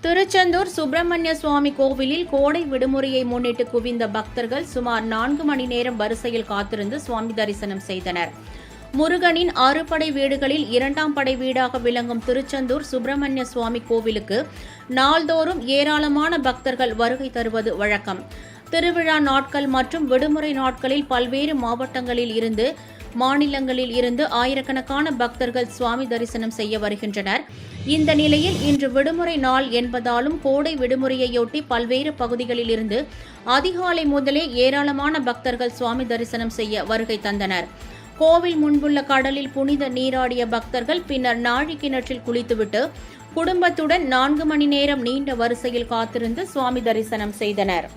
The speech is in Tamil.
திருச்செந்தூர் சுப்பிரமணிய சுவாமி கோவிலில் கோடை விடுமுறையை முன்னிட்டு குவிந்த பக்தர்கள் சுமார் 4 மணி நேரம் வரிசையில் காத்திருந்து சுவாமி தரிசனம் செய்தனர். முருகனின் 6 படை வீடுகளில் 2ஆம் படை வீடாக விளங்கும் திருச்செந்தூர் சுப்பிரமணிய சுவாமி கோவிலுக்கு நாள்தோறும் ஏராளமான பக்தர்கள் வருகை தருவது வழக்கம். திருவிழா நாட்கள் மற்றும் விடுமுறை நாட்களில் பல்வேறு மாவட்டங்களில் இருந்து மாநிலங்களில் இருந்து ஆயிரக்கணக்கான பக்தர்கள் சுவாமி தரிசனம் செய்ய வருகின்றனர். இந்த நிலையில் இன்று விடுமுறை நாள் என்பதாலும் கோடை விடுமுறையொட்டி பல்வேறு பகுதிகளில் இருந்து அதிகாலை முதலே ஏராளமான பக்தர்கள் சுவாமி தரிசனம் செய்ய வருகை தந்தனர். கோவில் முன்புள்ள கடலில் புனித நீராடிய பக்தர்கள் பின்னர் நாழி கிணற்றில் குளித்துவிட்டு குடும்பத்துடன் 4 மணி நேரம் நீண்ட வரிசையில் காத்திருந்து சுவாமி தரிசனம் செய்தனர்.